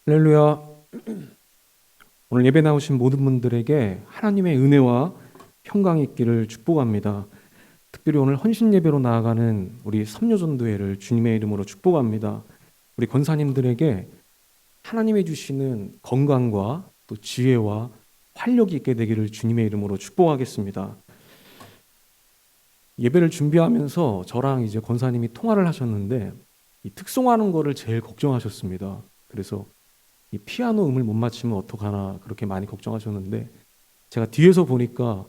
할렐루야. 오늘 예배 나오신 모든 분들에게 하나님의 은혜와 평강이 있기를 축복합니다. 특별히 오늘 헌신 예배로 나아가는 우리 삼요전도회를 주님의 이름으로 축복합니다. 우리 권사님들에게 하나님이 주시는 건강과 또 지혜와 활력이 있게 되기를 주님의 이름으로 축복하겠습니다. 예배를 준비하면서 저랑 이제 권사님이 통화를 하셨는데 이 특송하는 거를 제일 걱정하셨습니다. 그래서 이 피아노 음을 못 맞추면 어떡하나 그렇게 많이 걱정하셨는데 제가 뒤에서 보니까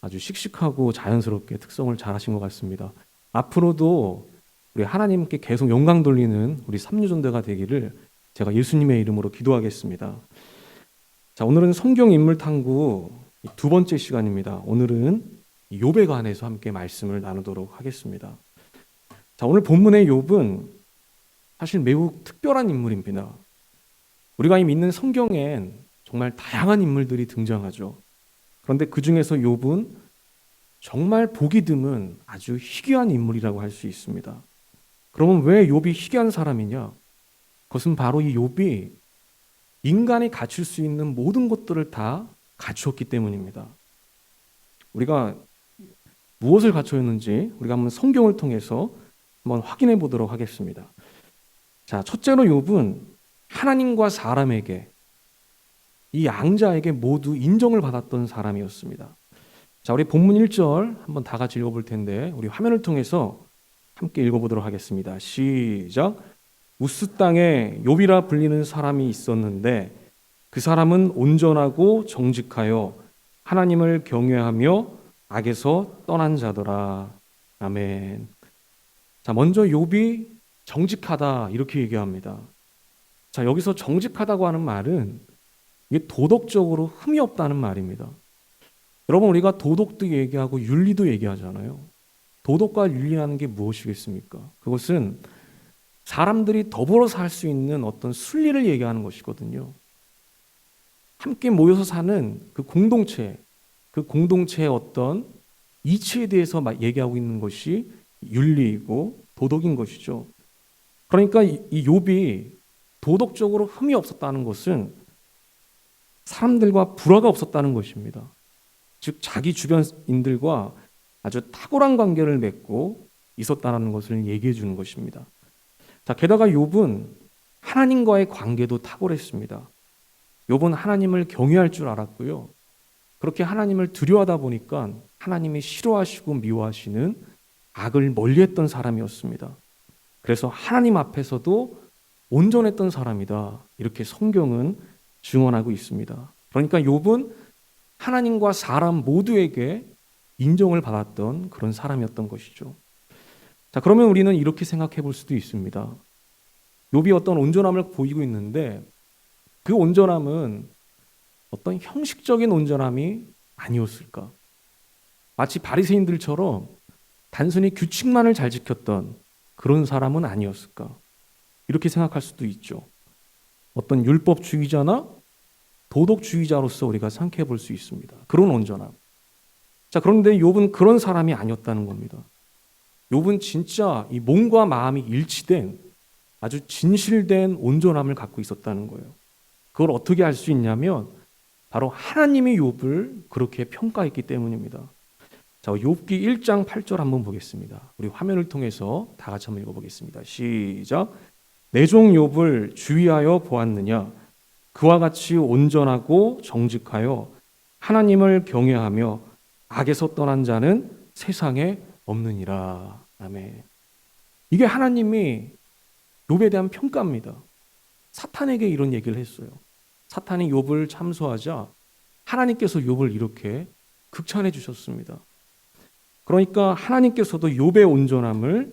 아주 씩씩하고 자연스럽게 특성을 잘 하신 것 같습니다. 앞으로도 우리 하나님께 계속 영광 돌리는 우리 삼류전대가 되기를 제가 예수님의 이름으로 기도하겠습니다. 자, 오늘은 성경 인물 탐구 두 번째 시간입니다. 오늘은 욥에 관해서 함께 말씀을 나누도록 하겠습니다. 자, 오늘 본문의 욥은 사실 매우 특별한 인물입니다. 우리가 이 믿는 성경엔 정말 다양한 인물들이 등장하죠. 그런데 그 중에서 욥은 정말 보기 드문 아주 희귀한 인물이라고 할 수 있습니다. 그러면 왜 욥이 희귀한 사람이냐? 그것은 바로 이 욥이 인간이 갖출 수 있는 모든 것들을 다 갖추었기 때문입니다. 우리가 무엇을 갖추었는지 우리가 한번 성경을 통해서 한번 확인해 보도록 하겠습니다. 자, 첫째로 욥은 하나님과 사람에게 이 양자에게 모두 인정을 받았던 사람이었습니다. 자, 우리 본문 1절 한번 다 같이 읽어볼 텐데 우리 화면을 통해서 함께 읽어보도록 하겠습니다. 시작. 우스 땅에 욥이라 불리는 사람이 있었는데 그 사람은 온전하고 정직하여 하나님을 경외하며 악에서 떠난 자더라. 아멘. 자, 먼저 욥이 정직하다 이렇게 얘기합니다. 자, 여기서 정직하다고 하는 말은 이게 도덕적으로 흠이 없다는 말입니다. 여러분, 우리가 도덕도 얘기하고 윤리도 얘기하잖아요. 도덕과 윤리라는 게 무엇이겠습니까? 그것은 사람들이 더불어 살 수 있는 어떤 순리를 얘기하는 것이거든요. 함께 모여서 사는 그 공동체의 어떤 이치에 대해서 얘기하고 있는 것이 윤리이고 도덕인 것이죠. 그러니까 이 욥이 도덕적으로 흠이 없었다는 것은 사람들과 불화가 없었다는 것입니다. 즉 자기 주변인들과 아주 탁월한 관계를 맺고 있었다는 것을 얘기해 주는 것입니다. 자, 게다가 욥은 하나님과의 관계도 탁월했습니다. 욥은 하나님을 경외할 줄 알았고요. 그렇게 하나님을 두려워하다 보니까 하나님이 싫어하시고 미워하시는 악을 멀리했던 사람이었습니다. 그래서 하나님 앞에서도 온전했던 사람이다. 이렇게 성경은 증언하고 있습니다. 그러니까 욥은 하나님과 사람 모두에게 인정을 받았던 그런 사람이었던 것이죠. 자, 그러면 우리는 이렇게 생각해 볼 수도 있습니다. 욥이 어떤 온전함을 보이고 있는데 그 온전함은 어떤 형식적인 온전함이 아니었을까? 마치 바리새인들처럼 단순히 규칙만을 잘 지켰던 그런 사람은 아니었을까? 이렇게 생각할 수도 있죠. 어떤 율법주의자나 도덕주의자로서 우리가 생각해 볼 수 있습니다. 그런 온전함. 자, 그런데 욥은 그런 사람이 아니었다는 겁니다. 욥은 진짜 이 몸과 마음이 일치된 아주 진실된 온전함을 갖고 있었다는 거예요. 그걸 어떻게 알 수 있냐면 바로 하나님이 욥을 그렇게 평가했기 때문입니다. 자, 욥기 1장 8절 한번 보겠습니다. 우리 화면을 통해서 다 같이 한번 읽어보겠습니다. 시작. 내 종 욥을 주의하여 보았느냐? 그와 같이 온전하고 정직하여 하나님을 경외하며 악에서 떠난 자는 세상에 없느니라. 아멘. 이게 하나님이 욥에 대한 평가입니다. 사탄에게 이런 얘기를 했어요. 사탄이 욥을 참소하자 하나님께서 욥을 이렇게 극찬해 주셨습니다. 그러니까 하나님께서도 욥의 온전함을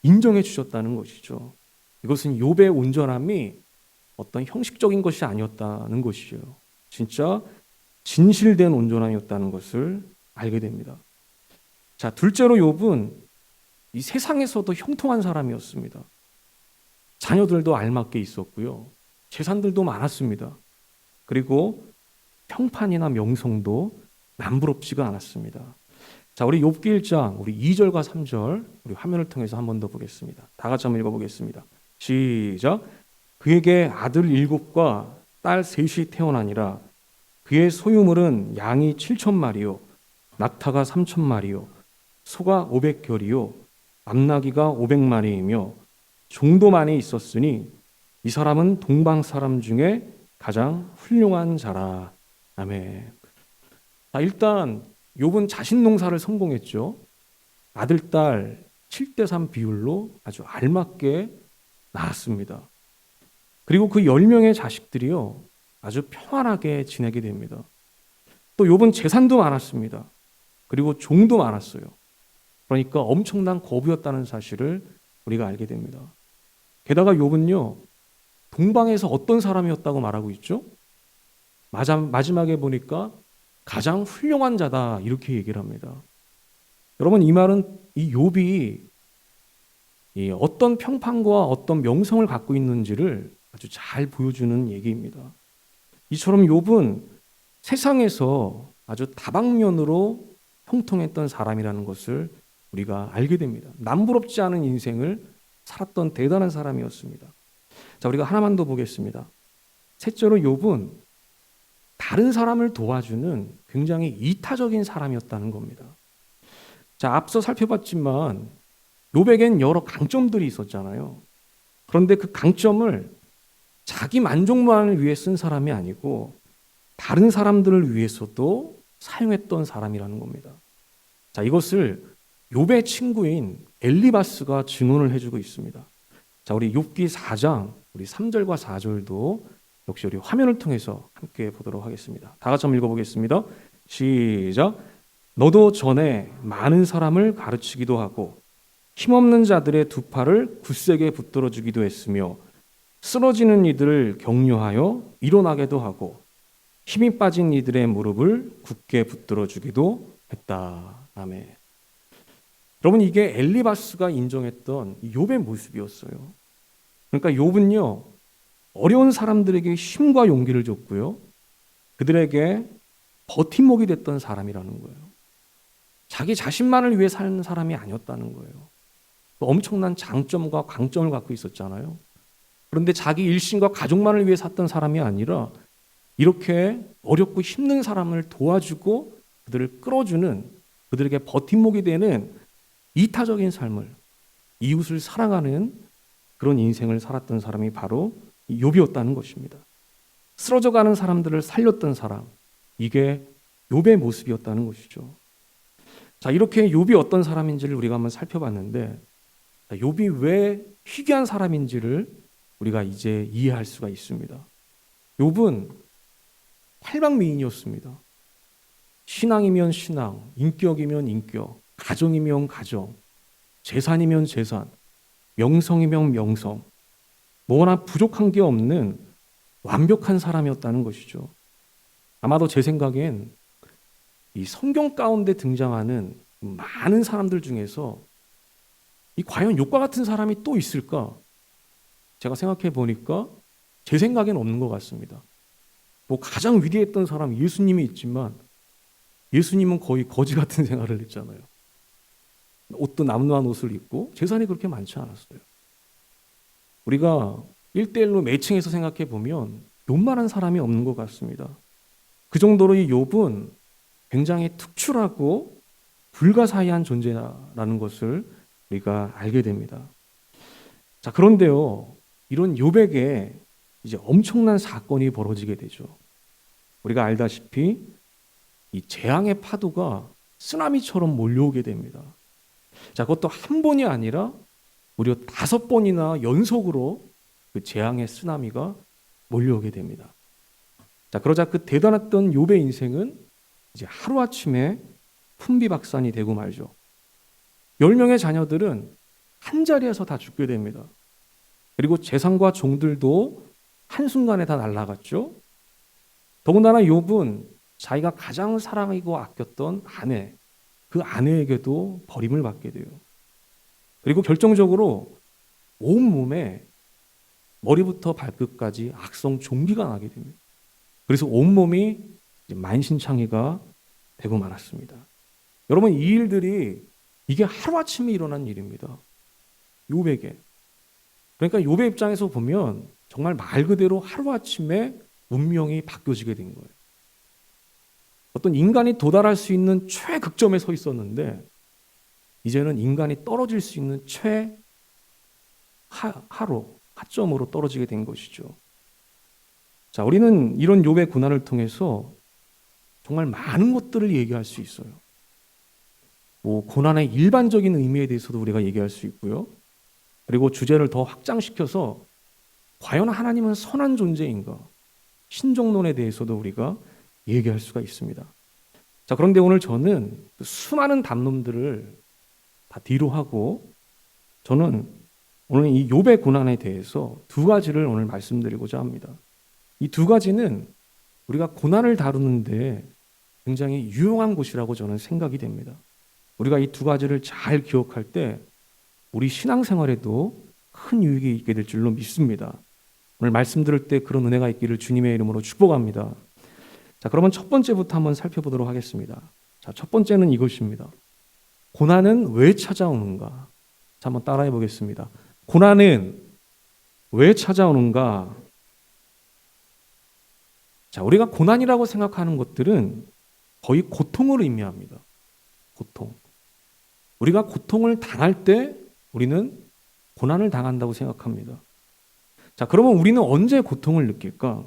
인정해 주셨다는 것이죠. 이것은 욥의 온전함이 어떤 형식적인 것이 아니었다는 것이죠. 진짜 진실된 온전함이었다는 것을 알게 됩니다. 자, 둘째로 욥은 이 세상에서도 형통한 사람이었습니다. 자녀들도 알맞게 있었고요. 재산들도 많았습니다. 그리고 평판이나 명성도 남부럽지가 않았습니다. 자, 우리 욥기 1장 우리 2절과 3절 우리 화면을 통해서 한 번 더 보겠습니다. 다 같이 한번 읽어보겠습니다. 시작. 그에게 아들 7과 딸 3이 태어나니라. 그의 소유물은 양이 7,000마리요 낙타가 3,000마리요 소가 500결이요 암나귀가 500마리이며 종도 많이 있었으니 이 사람은 동방 사람 중에 가장 훌륭한 자라. 아멘. 일단 욥은 자신 농사를 성공했죠. 아들, 딸 7대3 비율로 아주 알맞게 낳았습니다. 그리고 그 10명의 자식들이요 아주 평안하게 지내게 됩니다. 또 욥은 재산도 많았습니다. 그리고 종도 많았어요. 그러니까 엄청난 거부였다는 사실을 우리가 알게 됩니다. 게다가 욥은요 동방에서 어떤 사람이었다고 말하고 있죠? 마지막에 보니까 가장 훌륭한 자다 이렇게 얘기를 합니다. 여러분, 이 말은 이 욥이 이 어떤 평판과 어떤 명성을 갖고 있는지를 아주 잘 보여주는 얘기입니다. 이처럼 욥은 세상에서 아주 다방면으로 형통했던 사람이라는 것을 우리가 알게 됩니다. 남부럽지 않은 인생을 살았던 대단한 사람이었습니다. 자, 우리가 하나만 더 보겠습니다. 셋째로 욥은 다른 사람을 도와주는 굉장히 이타적인 사람이었다는 겁니다. 자, 앞서 살펴봤지만 욥에겐 여러 강점들이 있었잖아요. 그런데 그 강점을 자기 만족만을 위해 쓴 사람이 아니고 다른 사람들을 위해서도 사용했던 사람이라는 겁니다. 자, 이것을 욥의 친구인 엘리바스가 증언을 해주고 있습니다. 자, 우리 욥기 4장 우리 3절과 4절도 역시 우리 화면을 통해서 함께 보도록 하겠습니다. 다 같이 한번 읽어보겠습니다. 시작. 너도 전에 많은 사람을 가르치기도 하고 힘없는 자들의 두 팔을 굳세게 붙들어 주기도 했으며 쓰러지는 이들을 격려하여 일어나게도 하고 힘이 빠진 이들의 무릎을 굳게 붙들어 주기도 했다. 아멘. 여러분, 이게 엘리바스가 인정했던 욥의 모습이었어요. 그러니까 욥은요 어려운 사람들에게 힘과 용기를 줬고요 그들에게 버팀목이 됐던 사람이라는 거예요. 자기 자신만을 위해 사는 사람이 아니었다는 거예요. 또 엄청난 장점과 강점을 갖고 있었잖아요. 그런데 자기 일신과 가족만을 위해 샀던 사람이 아니라 이렇게 어렵고 힘든 사람을 도와주고 그들을 끌어주는, 그들에게 버팀목이 되는 이타적인 삶을, 이웃을 사랑하는 그런 인생을 살았던 사람이 바로 욥이었다는 것입니다. 쓰러져가는 사람들을 살렸던 사람, 이게 욥의 모습이었다는 것이죠. 자, 이렇게 욥이 어떤 사람인지를 우리가 한번 살펴봤는데, 욥이 왜 희귀한 사람인지를 우리가 이제 이해할 수가 있습니다. 욥은 팔방미인이었습니다. 신앙이면 신앙, 인격이면 인격, 가정이면 가정, 재산이면 재산, 명성이면 명성, 뭐 하나 부족한 게 없는 완벽한 사람이었다는 것이죠. 아마도 제 생각엔 이 성경 가운데 등장하는 많은 사람들 중에서 이 과연 욥과 같은 사람이 또 있을까? 제가 생각해 보니까 제 생각엔 없는 것 같습니다. 뭐 가장 위대했던 사람 예수님이 있지만 예수님은 거의 거지 같은 생활을 했잖아요. 옷도 남루한 옷을 입고 재산이 그렇게 많지 않았어요. 우리가 1대1로 매칭해서 생각해 보면 욥만한 사람이 없는 것 같습니다. 그 정도로 이 욥은 굉장히 특출하고 불가사의한 존재라는 것을 우리가 알게 됩니다. 자, 그런데요, 이런 욥에게 이제 엄청난 사건이 벌어지게 되죠. 우리가 알다시피 이 재앙의 파도가 쓰나미처럼 몰려오게 됩니다. 자, 그것도 한 번이 아니라 무려 5번이나 연속으로 그 재앙의 쓰나미가 몰려오게 됩니다. 자, 그러자 그 대단했던 욥의 인생은 이제 하루아침에 풍비박산이 되고 말죠. 10명의 자녀들은 한 자리에서 다 죽게 됩니다. 그리고 재산과 종들도 한순간에 다 날아갔죠. 더군다나 욥은 자기가 가장 사랑하고 아꼈던 아내, 그 아내에게도 버림을 받게 돼요. 그리고 결정적으로 온몸에 머리부터 발끝까지 악성 종기가 나게 됩니다. 그래서 온몸이 만신창이가 되고 말았습니다. 여러분, 이 일들이 이게 하루아침에 일어난 일입니다. 욥에게. 그러니까 욥의 입장에서 보면 정말 말 그대로 하루아침에 운명이 바뀌어지게 된 거예요. 어떤 인간이 도달할 수 있는 최극점에 서 있었는데 이제는 인간이 떨어질 수 있는 하점으로 떨어지게 된 것이죠. 자, 우리는 이런 욥의 고난을 통해서 정말 많은 것들을 얘기할 수 있어요. 뭐 고난의 일반적인 의미에 대해서도 우리가 얘기할 수 있고요. 그리고 주제를 더 확장시켜서 과연 하나님은 선한 존재인가? 신종론에 대해서도 우리가 얘기할 수가 있습니다. 자, 그런데 오늘 저는 수많은 담론들을 다 뒤로 하고 저는 오늘 이 욥의 고난에 대해서 두 가지를 오늘 말씀드리고자 합니다. 이 두 가지는 우리가 고난을 다루는데 굉장히 유용한 곳이라고 저는 생각이 됩니다. 우리가 이 두 가지를 잘 기억할 때 우리 신앙생활에도 큰 유익이 있게 될 줄로 믿습니다. 오늘 말씀 들을 때 그런 은혜가 있기를 주님의 이름으로 축복합니다. 자, 그러면 첫 번째부터 한번 살펴보도록 하겠습니다. 자, 첫 번째는 이것입니다. 고난은 왜 찾아오는가? 자, 한번 따라해 보겠습니다. 고난은 왜 찾아오는가? 자, 우리가 고난이라고 생각하는 것들은 거의 고통을 의미합니다. 고통. 우리가 고통을 당할 때 우리는 고난을 당한다고 생각합니다. 자, 그러면 우리는 언제 고통을 느낄까?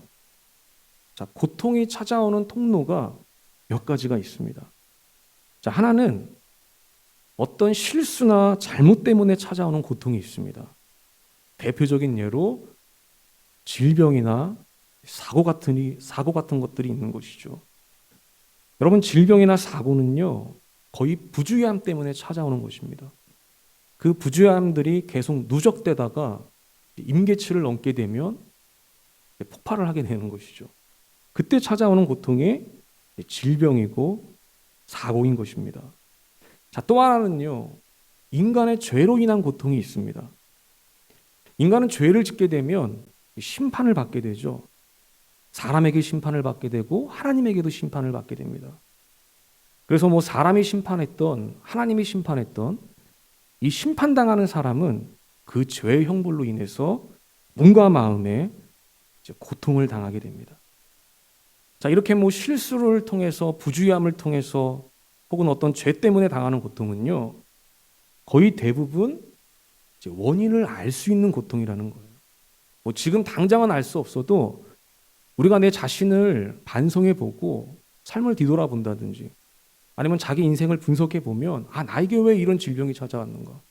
자, 고통이 찾아오는 통로가 몇 가지가 있습니다. 자, 하나는 어떤 실수나 잘못 때문에 찾아오는 고통이 있습니다. 대표적인 예로 질병이나 사고 같은 것들이 있는 것이죠. 여러분, 질병이나 사고는요, 거의 부주의함 때문에 찾아오는 것입니다. 그 부주의함들이 계속 누적되다가 임계치를 넘게 되면 폭발을 하게 되는 것이죠. 그때 찾아오는 고통이 질병이고 사고인 것입니다. 자, 또 하나는요, 인간의 죄로 인한 고통이 있습니다. 인간은 죄를 짓게 되면 심판을 받게 되죠. 사람에게 심판을 받게 되고 하나님에게도 심판을 받게 됩니다. 그래서 뭐 사람이 심판했던 하나님이 심판했던 이 심판당하는 사람은 그 죄의 형벌로 인해서 몸과 마음에 이제 고통을 당하게 됩니다. 자, 이렇게 뭐 실수를 통해서 부주의함을 통해서 혹은 어떤 죄 때문에 당하는 고통은요, 거의 대부분 이제 원인을 알 수 있는 고통이라는 거예요. 뭐 지금 당장은 알 수 없어도 우리가 내 자신을 반성해 보고 삶을 뒤돌아본다든지 아니면 자기 인생을 분석해 보면 나에게 왜 이런 질병이 찾아왔는가?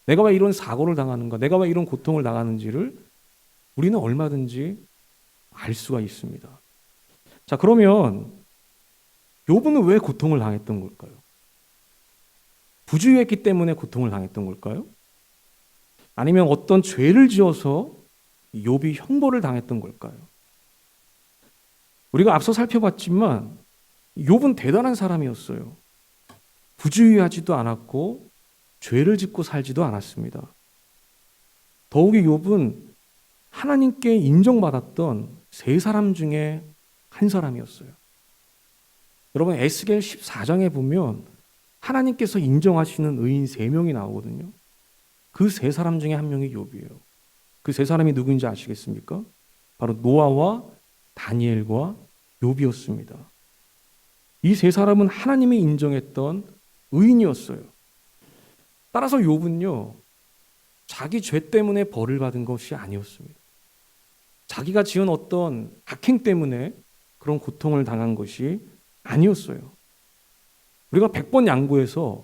내가 왜 이런 사고를 당하는가? 내가 왜 이런 고통을 당하는지를 우리는 얼마든지 알 수가 있습니다. 자, 그러면 욥은 왜 고통을 당했던 걸까요? 부주의했기 때문에 고통을 당했던 걸까요? 아니면 어떤 죄를 지어서 욥이 형벌을 당했던 걸까요? 우리가 앞서 살펴봤지만 욥은 대단한 사람이었어요. 부주의하지도 않았고 죄를 짓고 살지도 않았습니다. 더욱이 욥은 하나님께 인정받았던 세 사람 중에 한 사람이었어요. 여러분, 에스겔 14장에 보면 하나님께서 인정하시는 의인 3명이 나오거든요. 그 세 사람 중에 한 명이 욥이에요. 그 세 사람이 누구인지 아시겠습니까? 바로 노아와 다니엘과 욥이었습니다. 이 세 사람은 하나님이 인정했던 의인이었어요. 따라서 욥은요, 자기 죄 때문에 벌을 받은 것이 아니었습니다. 자기가 지은 어떤 악행 때문에 그런 고통을 당한 것이 아니었어요. 우리가 100번 양보해서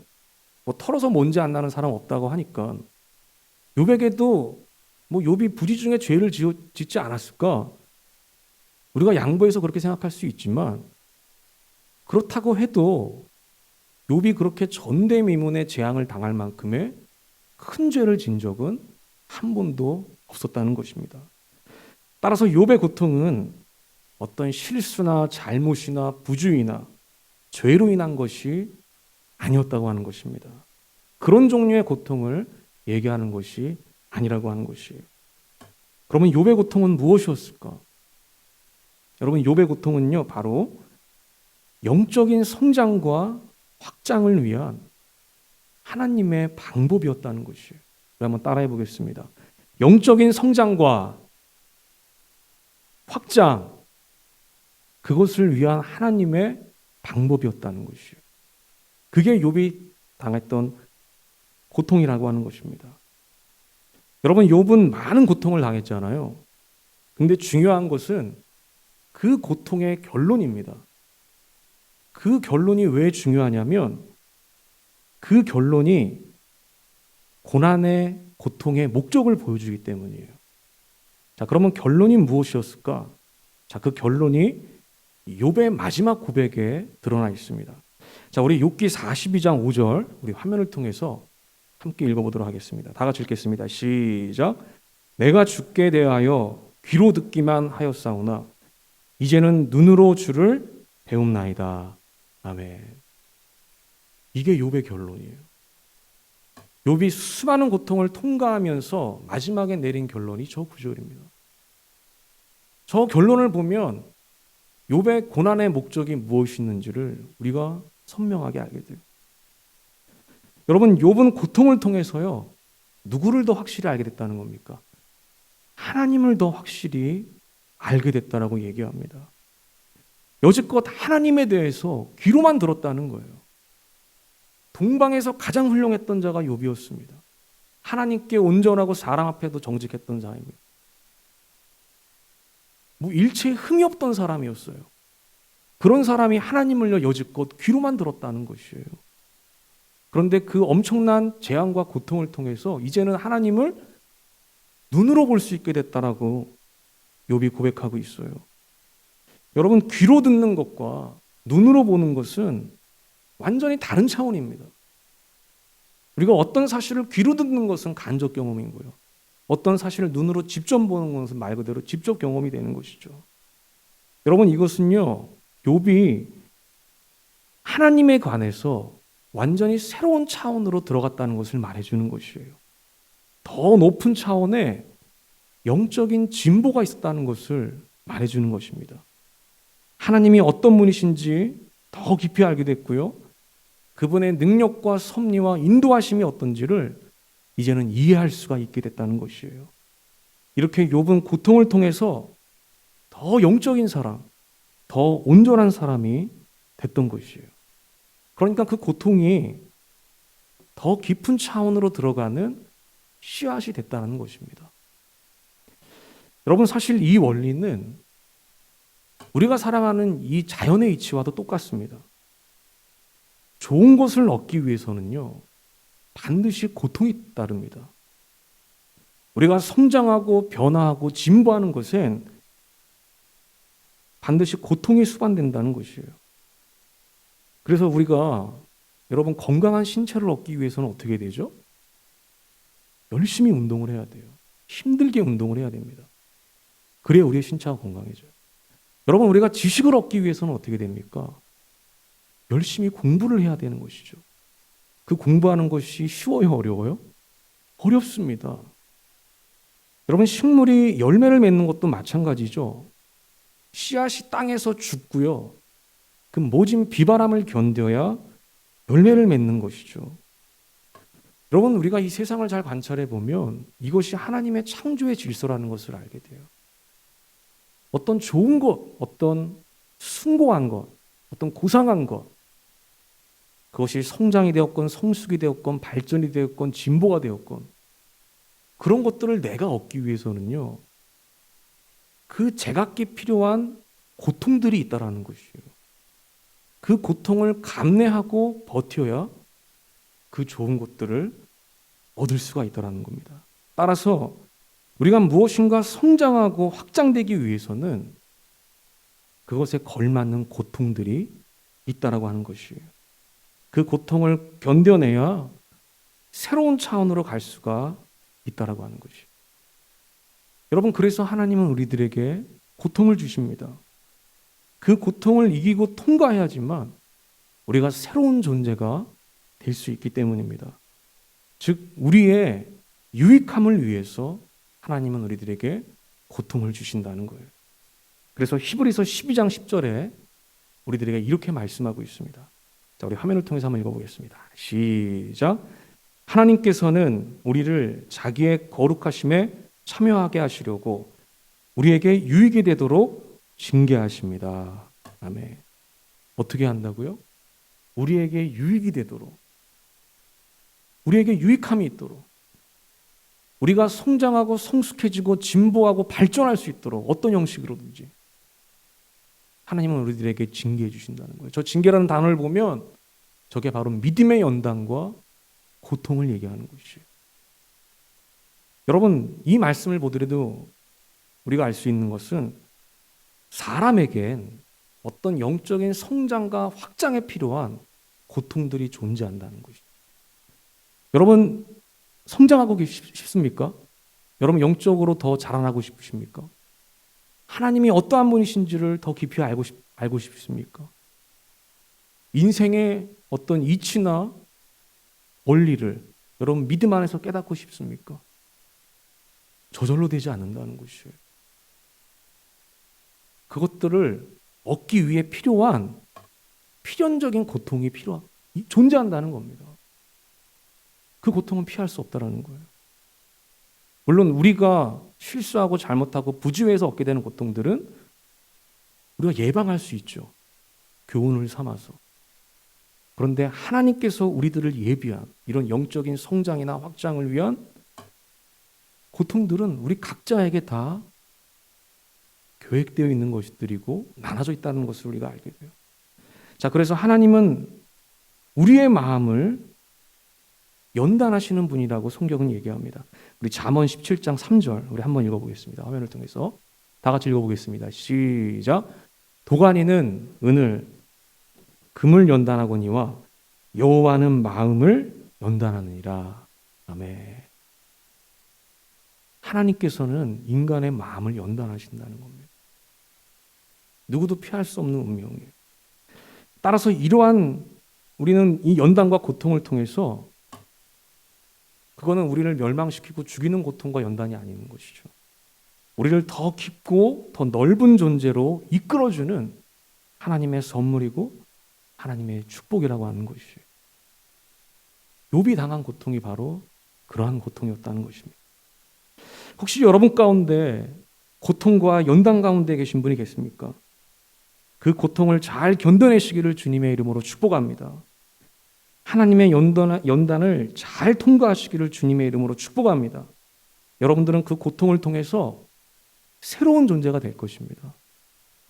뭐 털어서 먼지 안 나는 사람 없다고 하니까 욥에게도 뭐 욥이 부지 중에 죄를 짓지 않았을까? 우리가 양보해서 그렇게 생각할 수 있지만 그렇다고 해도 욥이 그렇게 전대미문의 재앙을 당할 만큼의 큰 죄를 진 적은 한 번도 없었다는 것입니다. 따라서 욥의 고통은 어떤 실수나 잘못이나 부주의나 죄로 인한 것이 아니었다고 하는 것입니다. 그런 종류의 고통을 얘기하는 것이 아니라고 하는 것이에요. 그러면 욥의 고통은 무엇이었을까? 여러분, 욥의 고통은요, 바로 영적인 성장과 확장을 위한 하나님의 방법이었다는 것이에요. 우리 한번 따라해 보겠습니다. 영적인 성장과 확장, 그것을 위한 하나님의 방법이었다는 것이에요. 그게 욥이 당했던 고통이라고 하는 것입니다. 여러분, 욥은 많은 고통을 당했잖아요. 근데 중요한 것은 그 고통의 결론입니다. 그 결론이 왜 중요하냐면 그 결론이 고난의 고통의 목적을 보여주기 때문이에요. 자, 그러면 결론이 무엇이었을까? 자, 그 결론이 욥의 마지막 고백에 드러나 있습니다. 자, 우리 욥기 42장 5절 우리 화면을 통해서 함께 읽어보도록 하겠습니다. 다 같이 읽겠습니다. 시작. 내가 주께 대하여 귀로 듣기만 하였사오나 이제는 눈으로 주를 배움나이다. 아멘. 이게 욥의 결론이에요. 욥이 수많은 고통을 통과하면서 마지막에 내린 결론이 저 구절입니다. 저 결론을 보면 욥의 고난의 목적이 무엇이었는지를 우리가 선명하게 알게 돼요. 여러분, 욥은 고통을 통해서요, 누구를 더 확실히 알게 됐다는 겁니까? 하나님을 더 확실히 알게 됐다라고 얘기합니다. 여지껏 하나님에 대해서 귀로만 들었다는 거예요. 동방에서 가장 훌륭했던 자가 욥이었습니다. 하나님께 온전하고 사람 앞에도 정직했던 자입니다. 뭐 일체에 흠이 없던 사람이었어요. 그런 사람이 하나님을 여지껏 귀로만 들었다는 것이에요. 그런데 그 엄청난 재앙과 고통을 통해서 이제는 하나님을 눈으로 볼 수 있게 됐다라고 욥이 고백하고 있어요. 여러분, 귀로 듣는 것과 눈으로 보는 것은 완전히 다른 차원입니다. 우리가 어떤 사실을 귀로 듣는 것은 간접 경험인 거예요. 어떤 사실을 눈으로 직접 보는 것은 말 그대로 직접 경험이 되는 것이죠. 여러분, 이것은요, 욥이 하나님에 관해서 완전히 새로운 차원으로 들어갔다는 것을 말해주는 것이에요. 더 높은 차원의 영적인 진보가 있었다는 것을 말해주는 것입니다. 하나님이 어떤 분이신지 더 깊이 알게 됐고요. 그분의 능력과 섭리와 인도하심이 어떤지를 이제는 이해할 수가 있게 됐다는 것이에요. 이렇게 욥은 고통을 통해서 더 영적인 사람, 더 온전한 사람이 됐던 것이에요. 그러니까 그 고통이 더 깊은 차원으로 들어가는 씨앗이 됐다는 것입니다. 여러분, 사실 이 원리는 우리가 살아가는 이 자연의 이치와도 똑같습니다. 좋은 것을 얻기 위해서는요, 반드시 고통이 따릅니다. 우리가 성장하고 변화하고 진보하는 것엔 반드시 고통이 수반된다는 것이에요. 그래서 우리가 여러분 건강한 신체를 얻기 위해서는 어떻게 되죠? 열심히 운동을 해야 돼요. 힘들게 운동을 해야 됩니다. 그래야 우리의 신체가 건강해져요. 여러분, 우리가 지식을 얻기 위해서는 어떻게 됩니까? 열심히 공부를 해야 되는 것이죠. 그 공부하는 것이 쉬워요, 어려워요? 어렵습니다. 여러분, 식물이 열매를 맺는 것도 마찬가지죠. 씨앗이 땅에서 죽고요. 그 모진 비바람을 견뎌야 열매를 맺는 것이죠. 여러분, 우리가 이 세상을 잘 관찰해 보면 이것이 하나님의 창조의 질서라는 것을 알게 돼요. 어떤 좋은 것, 어떤 숭고한 것, 어떤 고상한 것, 그것이 성장이 되었건 성숙이 되었건 발전이 되었건 진보가 되었건 그런 것들을 내가 얻기 위해서는요, 그 제각기 필요한 고통들이 있다라는 것이에요. 그 고통을 감내하고 버텨야 그 좋은 것들을 얻을 수가 있다라는 겁니다. 따라서 우리가 무엇인가 성장하고 확장되기 위해서는 그것에 걸맞는 고통들이 있다라고 하는 것이에요. 그 고통을 견뎌내야 새로운 차원으로 갈 수가 있다라고 하는 것이에요. 여러분, 그래서 하나님은 우리들에게 고통을 주십니다. 그 고통을 이기고 통과해야지만 우리가 새로운 존재가 될 수 있기 때문입니다. 즉, 우리의 유익함을 위해서 하나님은 우리들에게 고통을 주신다는 거예요. 그래서 히브리서 12장 10절에 우리들에게 이렇게 말씀하고 있습니다. 자, 우리 화면을 통해서 한번 읽어보겠습니다. 시작. 하나님께서는 우리를 자기의 거룩하심에 참여하게 하시려고 우리에게 유익이 되도록 징계하십니다. 아멘. 어떻게 한다고요? 우리에게 유익이 되도록, 우리에게 유익함이 있도록, 우리가 성장하고 성숙해지고 진보하고 발전할 수 있도록 어떤 형식으로든지 하나님은 우리들에게 징계해 주신다는 거예요. 저 징계라는 단어를 보면 저게 바로 믿음의 연단과 고통을 얘기하는 것이에요. 여러분, 이 말씀을 보더라도 우리가 알 수 있는 것은 사람에겐 어떤 영적인 성장과 확장에 필요한 고통들이 존재한다는 것이죠. 여러분, 성장하고 싶습니까? 여러분, 영적으로 더 자라나고 싶으십니까? 하나님이 어떠한 분이신지를 더 깊이 알고 싶습니까? 인생의 어떤 이치나 원리를 여러분 믿음 안에서 깨닫고 싶습니까? 저절로 되지 않는다는 것이에요. 그것들을 얻기 위해 필요한 필연적인 고통이 존재한다는 겁니다. 그 고통은 피할 수 없다는 거예요. 물론 우리가 실수하고 잘못하고 부주의해서 얻게 되는 고통들은 우리가 예방할 수 있죠. 교훈을 삼아서. 그런데 하나님께서 우리들을 예비한 이런 영적인 성장이나 확장을 위한 고통들은 우리 각자에게 다 계획되어 있는 것들이고 나눠져 있다는 것을 우리가 알게 돼요. 자, 그래서 하나님은 우리의 마음을 연단하시는 분이라고 성경은 얘기합니다. 우리 잠언 17장 3절 우리 한번 읽어보겠습니다. 화면을 통해서 다 같이 읽어보겠습니다. 시작. 도가니는 은을 금을 연단하거니와 여호와는 마음을 연단하느니라. 아멘. 하나님께서는 인간의 마음을 연단하신다는 겁니다. 누구도 피할 수 없는 운명이에요. 따라서 이러한 우리는 이 연단과 고통을 통해서 그거는 우리를 멸망시키고 죽이는 고통과 연단이 아닌 것이죠. 우리를 더 깊고 더 넓은 존재로 이끌어주는 하나님의 선물이고 하나님의 축복이라고 하는 것이에요. 욥이 당한 고통이 바로 그러한 고통이었다는 것입니다. 혹시 여러분 가운데 고통과 연단 가운데 계신 분이 계십니까? 그 고통을 잘 견뎌내시기를 주님의 이름으로 축복합니다. 하나님의 연단을 잘 통과하시기를 주님의 이름으로 축복합니다. 여러분들은 그 고통을 통해서 새로운 존재가 될 것입니다.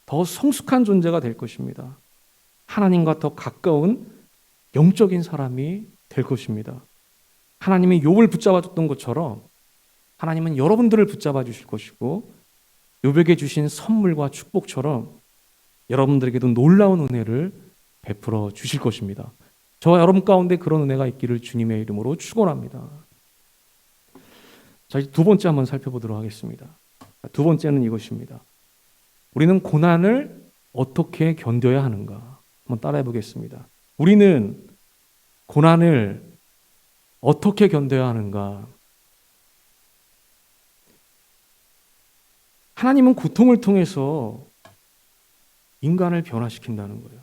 더 성숙한 존재가 될 것입니다. 하나님과 더 가까운 영적인 사람이 될 것입니다. 하나님이 욥을 붙잡아줬던 것처럼 하나님은 여러분들을 붙잡아 주실 것이고 욥에게 주신 선물과 축복처럼 여러분들에게도 놀라운 은혜를 베풀어 주실 것입니다. 저와 여러분 가운데 그런 은혜가 있기를 주님의 이름으로 축원합니다. 자, 이제 두 번째 한번 살펴보도록 하겠습니다. 두 번째는 이것입니다. 우리는 고난을 어떻게 견뎌야 하는가? 한번 따라해 보겠습니다. 우리는 고난을 어떻게 견뎌야 하는가? 하나님은 고통을 통해서 인간을 변화시킨다는 거예요.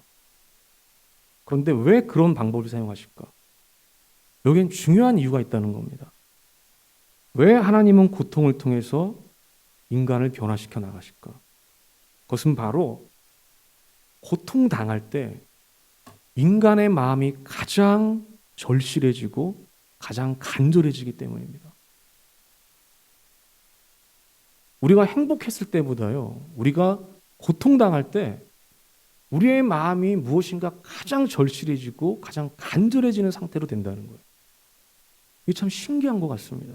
그런데 왜 그런 방법을 사용하실까? 여기엔 중요한 이유가 있다는 겁니다. 왜 하나님은 고통을 통해서 인간을 변화시켜 나가실까? 그것은 바로 고통당할 때 인간의 마음이 가장 절실해지고 가장 간절해지기 때문입니다. 우리가 행복했을 때보다요, 우리가 고통당할 때 우리의 마음이 무엇인가 가장 절실해지고 가장 간절해지는 상태로 된다는 거예요. 이게 참 신기한 것 같습니다.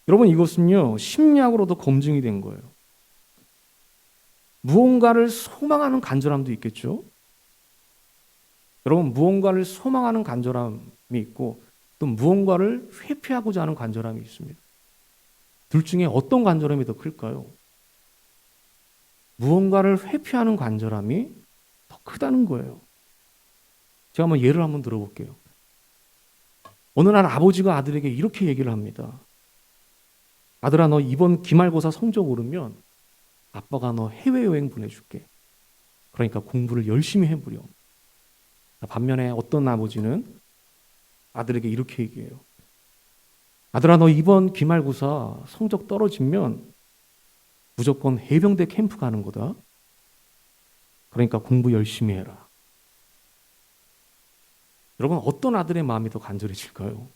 여러분, 이것은요, 심리학으로도 검증이 된 거예요. 무언가를 소망하는 간절함도 있겠죠? 여러분, 무언가를 소망하는 간절함이 있고 또 무언가를 회피하고자 하는 간절함이 있습니다. 둘 중에 어떤 간절함이 더 클까요? 무언가를 회피하는 간절함이 더 크다는 거예요. 제가 한번 예를 한번 들어볼게요. 어느 날 아버지가 아들에게 이렇게 얘기를 합니다. 아들아, 너 이번 기말고사 성적 오르면 아빠가 너 해외여행 보내줄게. 그러니까 공부를 열심히 해보렴. 반면에 어떤 아버지는 아들에게 이렇게 얘기해요. 아들아, 너 이번 기말고사 성적 떨어지면 무조건 해병대 캠프 가는 거다. 그러니까 공부 열심히 해라. 여러분, 어떤 아들의 마음이 더 간절해질까요?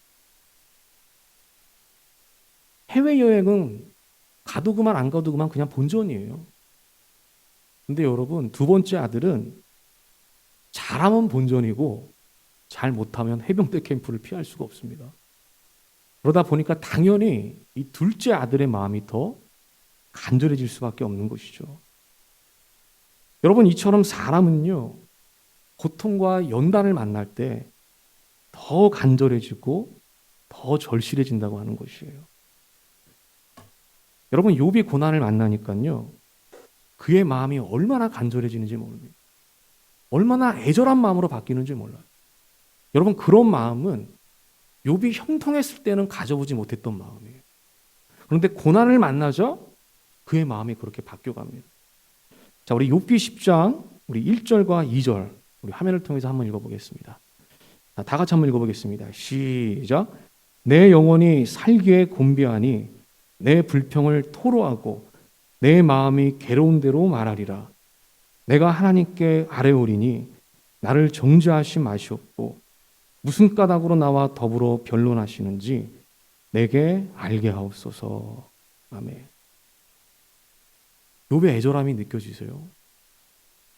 해외여행은 가도 그만 안 가도 그만 그냥 본전이에요. 근데 여러분, 두 번째 아들은 잘하면 본전이고 잘 못하면 해병대 캠프를 피할 수가 없습니다. 그러다 보니까 당연히 이 둘째 아들의 마음이 더 간절해질 수밖에 없는 것이죠. 여러분, 이처럼 사람은요, 고통과 연단을 만날 때 더 간절해지고 더 절실해진다고 하는 것이에요. 여러분, 욥이 고난을 만나니까요, 그의 마음이 얼마나 간절해지는지 모릅니다. 얼마나 애절한 마음으로 바뀌는지 몰라요. 여러분, 그런 마음은 욥이 형통했을 때는 가져보지 못했던 마음이에요. 그런데 고난을 만나자 그의 마음이 그렇게 바뀌어갑니다. 자, 우리 욥기 10장 우리 1절과 2절 우리 화면을 통해서 한번 읽어보겠습니다. 자, 다 같이 한번 읽어보겠습니다. 시작. 내 영혼이 살기에 곤비하니 내 불평을 토로하고 내 마음이 괴로운 대로 말하리라. 내가 하나님께 아뢰오리니 나를 정죄하시 마시옵고 무슨 까닭으로 나와 더불어 변론하시는지 내게 알게 하옵소서. 아멘. 욥의 애절함이 느껴지세요?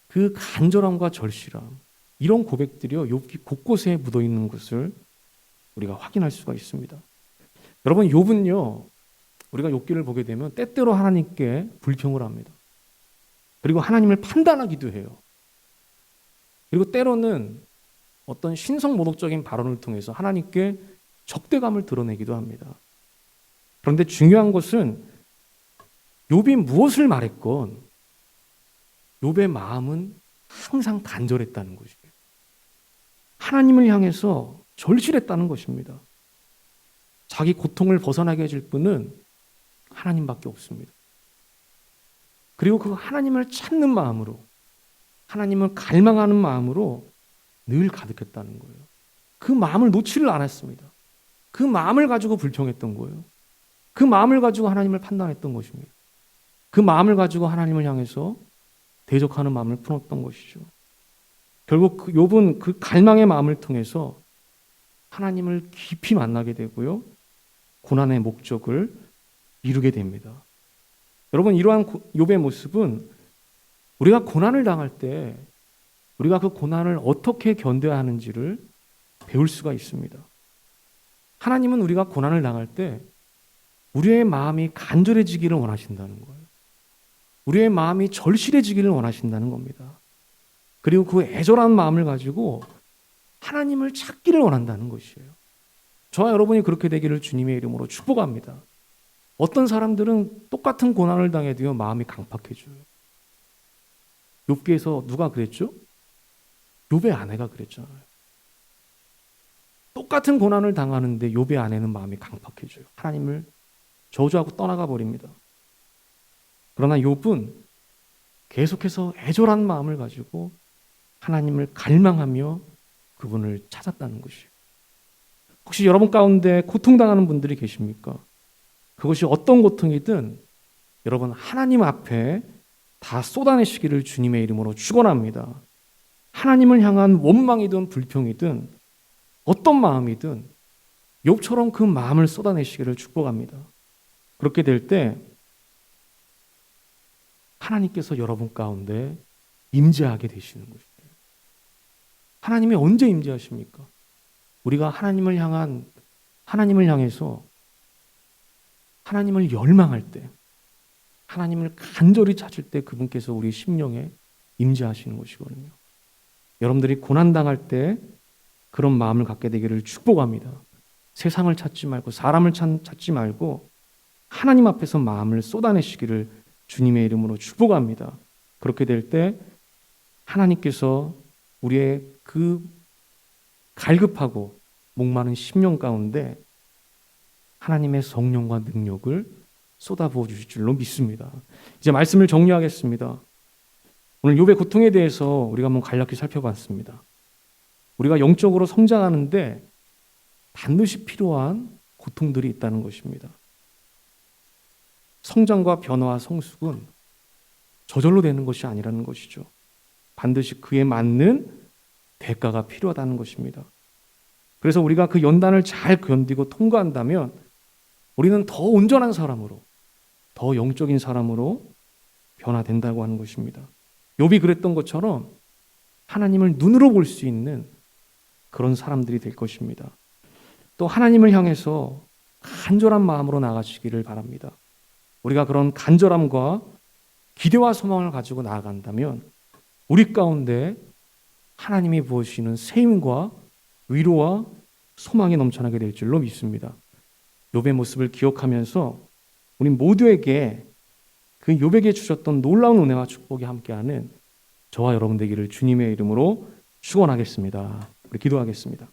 그 간절함과 절실함, 이런 고백들이요, 욥기 곳곳에 묻어 있는 것을 우리가 확인할 수가 있습니다. 여러분, 욥은요, 우리가 욥기를 보게 되면 때때로 하나님께 불평을 합니다. 그리고 하나님을 판단하기도 해요. 그리고 때로는 어떤 신성모독적인 발언을 통해서 하나님께 적대감을 드러내기도 합니다. 그런데 중요한 것은 욥이 무엇을 말했건 욥의 마음은 항상 간절했다는 것이에요. 하나님을 향해서 절실했다는 것입니다. 자기 고통을 벗어나게 해줄 분은 하나님밖에 없습니다. 그리고 그 하나님을 찾는 마음으로, 하나님을 갈망하는 마음으로 늘 가득했다는 거예요. 그 마음을 놓지를 않았습니다. 그 마음을 가지고 불평했던 거예요. 그 마음을 가지고 하나님을 판단했던 것입니다. 그 마음을 가지고 하나님을 향해서 대적하는 마음을 품었던 것이죠. 결국 욥은 그 갈망의 마음을 통해서 하나님을 깊이 만나게 되고요, 고난의 목적을 이루게 됩니다. 여러분, 이러한 욥의 모습은 우리가 고난을 당할 때 우리가 그 고난을 어떻게 견뎌야 하는지를 배울 수가 있습니다. 하나님은 우리가 고난을 당할 때 우리의 마음이 간절해지기를 원하신다는 거예요. 우리의 마음이 절실해지기를 원하신다는 겁니다. 그리고 그 애절한 마음을 가지고 하나님을 찾기를 원한다는 것이에요. 저와 여러분이 그렇게 되기를 주님의 이름으로 축복합니다. 어떤 사람들은 똑같은 고난을 당해도요, 마음이 강팍해져요. 욥기에서 누가 그랬죠? 욥의 아내가 그랬잖아요. 똑같은 고난을 당하는데 욥의 아내는 마음이 강팍해져요. 하나님을 저주하고 떠나가 버립니다. 그러나 욥은 계속해서 애절한 마음을 가지고 하나님을 갈망하며 그분을 찾았다는 것이에요. 혹시 여러분 가운데 고통당하는 분들이 계십니까? 그것이 어떤 고통이든 여러분 하나님 앞에 다 쏟아내시기를 주님의 이름으로 축원합니다. 하나님을 향한 원망이든 불평이든 어떤 마음이든 욥처럼 그 마음을 쏟아내시기를 축복합니다. 그렇게 될 때 하나님께서 여러분 가운데 임재하게 되시는 것이에요. 하나님이 언제 임재하십니까? 우리가 하나님을 향해서 하나님을 열망할 때, 하나님을 간절히 찾을 때 그분께서 우리 심령에 임재하시는 것이거든요. 여러분들이 고난당할 때 그런 마음을 갖게 되기를 축복합니다. 세상을 찾지 말고 사람을 찾지 말고 하나님 앞에서 마음을 쏟아내시기를 주님의 이름으로 축복합니다. 그렇게 될 때 하나님께서 우리의 그 갈급하고 목마른 심령 가운데 하나님의 성령과 능력을 쏟아부어 주실 줄로 믿습니다. 이제 말씀을 정리하겠습니다. 오늘 욥의 고통에 대해서 우리가 한번 간략히 살펴봤습니다. 우리가 영적으로 성장하는데 반드시 필요한 고통들이 있다는 것입니다. 성장과 변화와 성숙은 저절로 되는 것이 아니라는 것이죠. 반드시 그에 맞는 대가가 필요하다는 것입니다. 그래서 우리가 그 연단을 잘 견디고 통과한다면 우리는 더 온전한 사람으로, 더 영적인 사람으로 변화된다고 하는 것입니다. 욥이 그랬던 것처럼 하나님을 눈으로 볼 수 있는 그런 사람들이 될 것입니다. 또 하나님을 향해서 간절한 마음으로 나아가시기를 바랍니다. 우리가 그런 간절함과 기대와 소망을 가지고 나아간다면 우리 가운데 하나님이 부으시는 새 힘과 위로와 소망이 넘쳐나게 될 줄로 믿습니다. 욥의 모습을 기억하면서 우리 모두에게 그 욥에게 주셨던 놀라운 은혜와 축복이 함께하는 저와 여러분 되기를 주님의 이름으로 축원하겠습니다. 우리 기도하겠습니다.